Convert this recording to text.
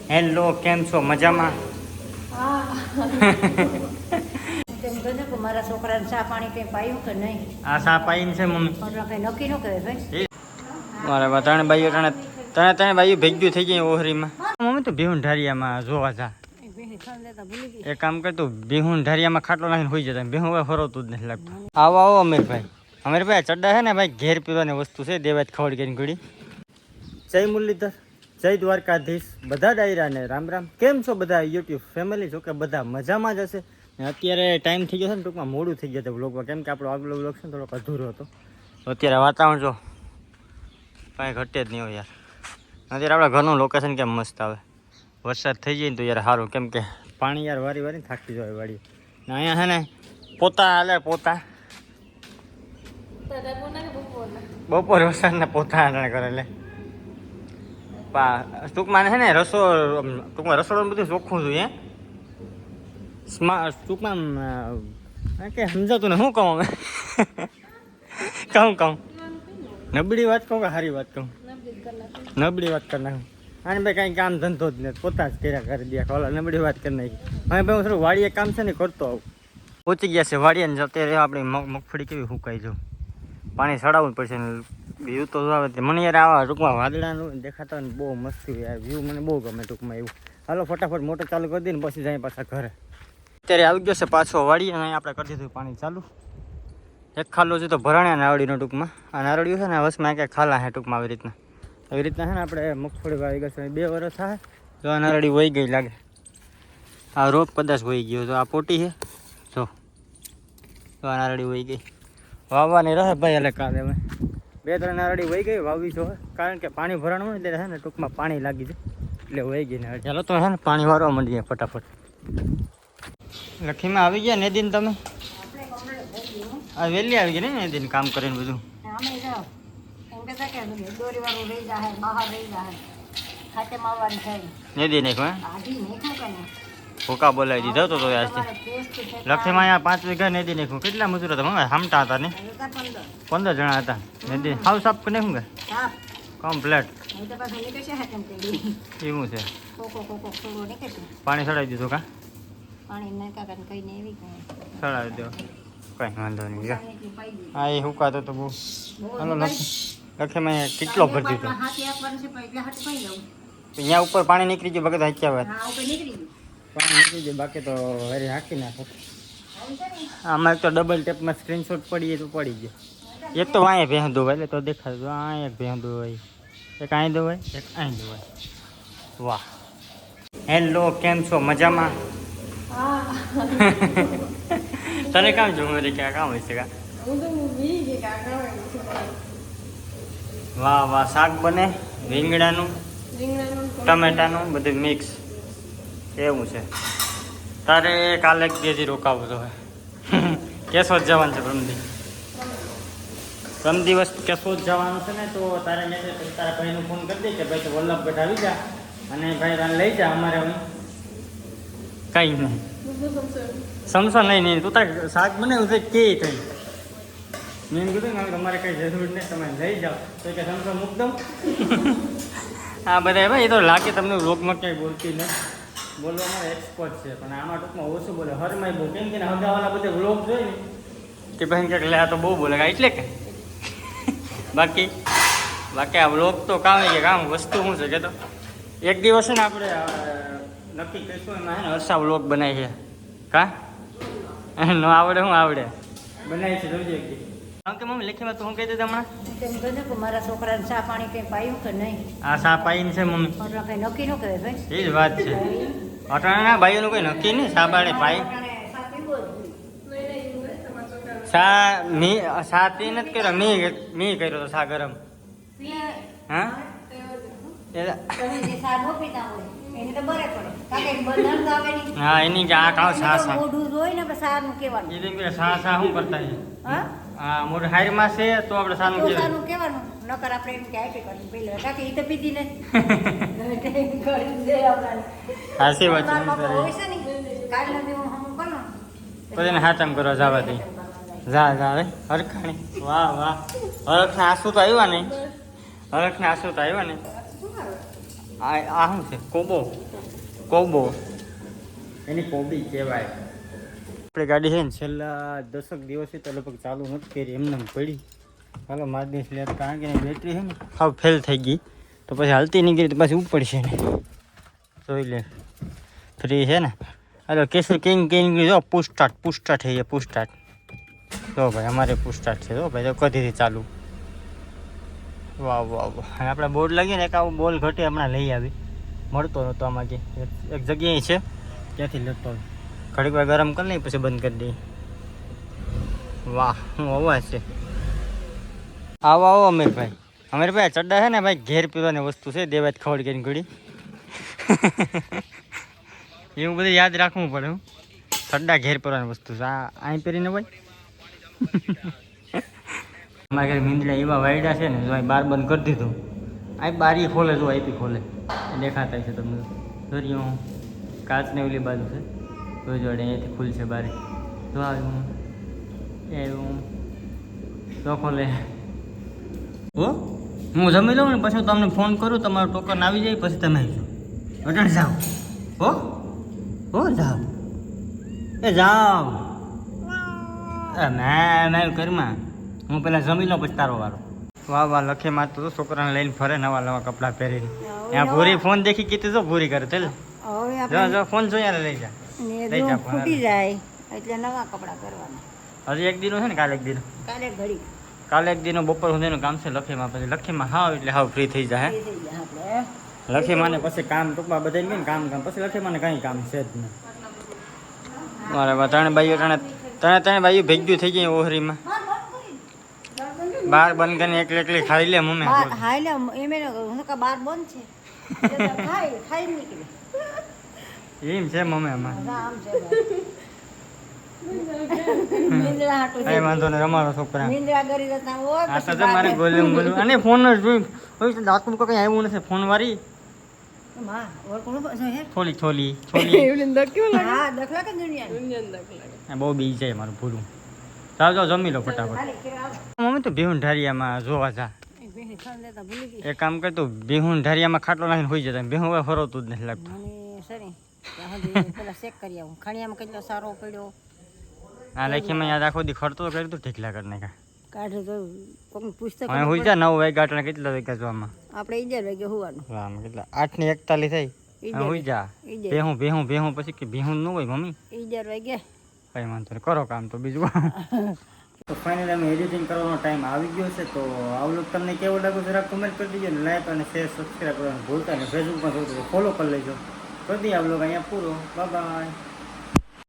Hello, કેમ છો? મજામાં? મારા છોકરાને ચા પાણી કઈ પાયું કે નહીં? આ સા પાઈને છે મમ્મી. કઈ નક્કી ન કરે ભાઈ. મારા ત્રણ ભાઈઓ ત્રણ ભાઈઓ ભેગું થઈ જાય ઓહરીમાં. મમ્મી તો બિહુન ઢારિયામાં જોવા જા. એક કામ કરતું બિહુન ઢારિયામાં ખાટલો નાખીને હોઈ જતા. બિહું હવે ફરવતું જ નથી લાગતું. આવો આવો અમીરભાઈ. અમીરભાઈ ચડ્ડા છે ને ભાઈ, ઘેર પીવાની વસ્તુ છે, દેવાજ ખવડ કરીને ઘડી. જય મુરલીધર, જય દ્વારકાધીશ, બધા ડાયરાને રામ રામ. કેમ છો બધા યુટ્યુબ ફેમિલી? જો કે બધા મજામાં જ હશે. અત્યારે ટાઈમ થઈ ગયો છે ને, ટૂંકમાં મોડું થઈ ગયા હતું વ્લોગમાં, કેમ કે આપણો આગલો વ્લોગ છે ને થોડોક અધૂરો હતો. અત્યારે વાતાવરણ જો કાંઈ ઘટે જ નહીં હોય યાર. અત્યારે આપણા ઘરનું લોકેશન કેમ મસ્ત આવે. વરસાદ થઈ જાય ને તો યાર સારું, કેમ કે પાણી યાર વારી વારી થાકી જાય વાળી. ને અહીંયા છે ને પોતા હાલે, પોતા બપોર વરસાદના પોતા હાલે કરે. એટલે ટૂંકમાં છે ને ટૂંકમાં રસોડું બધું ચોખ્ખું જોઈએ. ટૂંકમાં કે સમજાતું ને શું કહું અમે કહું નબળી વાત કહું કે સારી વાત કહું? નબળી વાત કરી નાખું. અને ભાઈ કાંઈ કામ ધંધો જ નથી, પોતા જ કર્યા કરી દે. ઓલા નબળી વાત કરી નાખી. હવે ભાઈ હું થોડું વાડીએ કામ છે ને કરતો આવું. પહોંચી ગયા છે વાડીએ ને અત્યારે આપણી મગફળી કેવી સુકાઈ જો. પાણી ચડાવવું પડશે ને વ્યૂ તો આવે. મને યાર આવા ટૂંકમાં વાદળાનું દેખાતા હોય ને બહુ મસ્તી યાર. વ્યૂ મને બહુ ગમે ટૂંકમાં એવું. હાલો ફટાફટ મોટર ચાલુ કરી દઈને પછી જાય પાછા ઘરે. અત્યારે આવી ગયો છે પાછો વાડી અને આપણે કરી દીધું પાણી ચાલુ. એક ખાલું છે તો ભરાણ્યા નારળીનો ટૂંકમાં. આ નારળીઓ છે ને વસમાં ક્યાંક ખાલા છે ટૂંકમાં. આવી રીતના છે ને આપણે મગફળી વાવી ગયા છે 2 વર્ષ થાય તો આ નારળી વહી ગઈ લાગે. આ રોપ કદાચ વહી ગયો તો આ પોટી છે જો, તો આ નારળી વહી ગઈ. વાવવાની રહે ભાઈ. એટલે કાલે અમે 2-3 નારળી વહી ગઈ વાવી છો, કારણ કે પાણી ભરાણું હોય એટલે છે ને ટૂંકમાં પાણી લાગી જાય એટલે વહી ગઈ ને. ચાલો તો છે ને પાણી વારવા માંડીએ ફટાફટ. લખીમાં આવી ગયા નેદીને તમે? આ વહેલી આવી ગઈ ને નેદીને કામ કરીને બધું. નેદી નાખ્યું ભૂકા બોલાવી દીધો તો આજથી. લખીમાં અહીંયા 5 વીઘા નેદી નાખ્યું. કેટલા મજૂરો હતા? હામટા હતા ને 15 જણા હતા. નેદી હાવ સાફ કરી નાખ્યું કે કમ્પ્લેટ? એવું છે. પાણી ચડાવી દીધું કા? ચડાવી દો, કઈ વાંધો નહીં. હા એ હુકાતો તો બહુ. હાલો લખીમાં કેટલો ભરી દીધો. અહીંયા ઉપર પાણી નીકળી ગયું બાકી તો હાચ્યા વાત પાણી નીકળી ગયું બાકી તો હરી હાંકી નાખો. આમાં એક તો ડબલ ટેપમાં સ્ક્રીનશોટ પડીએ તો પડી ગયો. એક તો અહીંયા ભેં ધોવાય એટલે તો દેખાય તો અહીંયા એક ભેં ધોવાય, એક અહીં ધોવાય, એક અહીં ધોવાય. વાહ. હેલો, કેમ છો? મજામાં? તને કામ જોવું ક્યાં કામ હોય છે કા? વાહ વાહ. શાક બને રીંગણાનું ટમેટાનું બધું મિક્સ એવું છે. તારે કાલે 2 દી રોકાવું તો કેશોદ જવાનું છે. પ્રમ દિવસ કેશોદ જવાનું છે ને, તો તારે તારા ભાઈને ફોન કરી દે કે ભાઈ તો વલ્લભગઢ આવી જા અને ભાઈ તને લઈ જા. અમારે હું કંઈ નહીં સમસો નહીં તું તારે શાક બનાવ્યું છે કે થઈ. મેં કીધું ને તમારે કંઈ જરૂર નહીં, તમે લઈ જાઓ. તો કે સમસો મૂક દઉં. હા બધા ભાઈ એ તો લાગે તમને વ્લોગમાં ક્યાંય બોલતી નથી. બોલવામાં એક્સપર્ટ છે પણ આમાં ટૂંકમાં ઓછું બોલે. હરમાય બહુ, કેમ કે હગાવાલા બધા વ્લોગ જોઈએ ને કે ભાઈ ક્યાંક લે આ તો બહુ બોલે એટલે કે બાકી આ વ્લોગ તો કામ કે કામ વસ્તુ શું છે કે તો એક દિવસ છે ને આપણે નક્કી કરીશું એમાં છે ને હર્ષા વ્લોગ બનાવી છે કા ન આવડે શું આવડે બનાવી છે જોજો એક દી. કારણ કે મમ્મી લેખીમાં તો હું કહી દીધું હમણાં મારા છોકરાને ચા પાણી કઈ પાયું કે નહીં? આ સા પાઈને છે મમ્મી. કઈ નક્કી ન કરે ભાઈ. એ જ વાત છે. અટાણા ભાઈઓનું કોઈ નક્કી નહીં. સા બાળે પાઈ સા તે નથી કર્યો, મી કર્યો તો સા ગરમ. હા હા એની કે આ કાં સા સા સા સા શું કરતા છે? હા મોઢું હારીમાં છે તો આપણે સાનું કહેવાનું. નકર આપણે એમ કે આઈપી કરી પેલા કાકી ઈ તો પીધી ને. હાસી વાત છે. પછી હાચમ કરવા જવા દઈ. જા હવે હરખાણી. વાહ વાહ. હરખને આંસુ તો આવ્યા નહીં. હરખને આંસુ તો આવ્યા નહીં. આ શું છે? કોબો. કોબો એની કોબી કહેવાય. આપણી ગાડી છે ને છેલ્લા 10 દિવસથી તો લગભગ ચાલુ નથી કરી, એમને પડી. હાલો મારી દઈશ લે, કારણ કે એની બેટરી છે ને હાવ ફેલ થઈ ગઈ, તો પછી હાલતી નહીં ગઈ તો પછી ઉપડશે ને. જોઈ લે ફ્રી છે ને. હાલો કેસર કિંગ જો પુસ્ટાર્ટ છે, એ પુસ્ટાર્ટ જો ભાઈ અમારે પુસ્ટાર્ટ છે. જો ભાઈ તો કદીથી ચાલુ. વાહ વાહ વાહ. અને આપણે બોર્ડ લાગીએ ને એક આવું બોલ ઘટે હમણાં લઈ આવી, મળતો નહોતો આમાંથી, એક જગ્યાએ છે ત્યાંથી લેતો. ઘડીક વાર ગરમ કરી લઈએ પછી બંધ કરી દઈએ. વાહ હું અવાજ છે. આવો આવો અમીરભાઈ. અમીરભાઈ ચડ્ડા છે ને ભાઈ ઘેર પીવાની વસ્તુ છે, દેવાજ ખવડ કરીને ઘડી. એવું બધું યાદ રાખવું પડે. હું ચડ્ડા ઘેર પહેરવાની વસ્તુ છે. આ અહીં પહેરીને ભાઈ અમારા ઘરે મીંદડા એવા વાયડા છે ને, જો અહીં બાર બંધ કરી દીધું. અહીં બારી ખોલે, જો આઈપી ખોલે દેખાતા છે તમને. દરિયો કાચને ઓલી બાજુ છે, જોજો અહીંયાથી ખુલશે બારી. જો આવ્યું એવું તો ખોલે. હો હું જમી લઉં ને પછી તમને ફોન કરું, તમારું ટોકન આવી જાય પછી તમે આવજો. અટણ જાઓ. હો જાઓ. એ જાઓ. મેં ઘરમાં હું પેલા જમી લઉં પછી તારો વારો. વાહ વાહ લખે માં તો છોકરાને લઈને ફરે નવા નવા કપડાં પહેરીને. ત્યાં ભૂરી ફોન દેખી કીધું તો ભૂરી કરે. ચાલ જો ફોન જોઈએ લઈ જા. લઈ જા ફૂટી જાય એટલે નવા કપડાં કરવાના. હજી એક દિનો છે ને, કાલે એક દિનો. કાલે એક દિનો બપોર સુધીનું કામ છે લખીમાં. પછી લખીમાં હાવ એટલે હાવ ફ્રી થઈ જાય. લખીમાને પછી કામ ટૂંકમાં બધાને ગયું ને કામ પછી લખીમાને કાંઈ કામ છે જ નહીં. મારે ત્રણે બાઈઓ ભેગ્યું થઈ ગઈ ઓહરીમાં. બાર બંધ કરીને એકલી ખાઈ લે મમ્મી. ખાઈ લે એમ બાર બંધ છે ખાઈ નીકળે એમ છે મમ્મી અમારે. વાંધો ને રમાડો છોકરા. મારે બોલ્યું અને ફોન જ જોયું દાંતનું કઈ આવ્યું નથી. ફોન વાળી છોલી બહુ બીજ જાય મારું ભૂલું. ચાલ જાઓ જમી લો ફટાફટ. મમ્મી તો ભીહુન ઢારિયામાં જોવા જા. એક કામ કરતો ભીહુન ઢારિયામાં ખાટલો નાખીને હોઈ જતા. ભીહું હવે ફરવતું જ નથી લાગતું. સારો પડ્યો આ લખીમાં યાદ આખો દી ખર્ચો કર્યો તો ઠીકલા કરી નાખ્યા. કાઢે તો કોઈક પુસ્તક હોઈ જા 9 વાગ્યા કેટલા વાગ્યા જોવામાં આપણે 11 વાગે હોવાનું. કેટલા 8:41 થઈ. હોઈ જા ભેહું પછી કે ભેહું ન હોય મમ્મી 11 વાગે કઈ વાંધો નહીં, કરો કામ તો બીજું. તો ફાઇનલી અમે એડિટિંગ કરવાનો ટાઈમ આવી ગયો છે. તો આ વ્લોગ તમને કેવો લાગ્યો જરા કમેન્ટ કરી દેજો. લાઈક અને શેર સબસ્ક્રાઈબ કરવાનું ભૂલતા નહીં. ફેસબુકમાં જોજો ફોલો કરી લેજો. કરી દઈએ આ વ્લોગ અહીંયા પૂરો. Bye bye.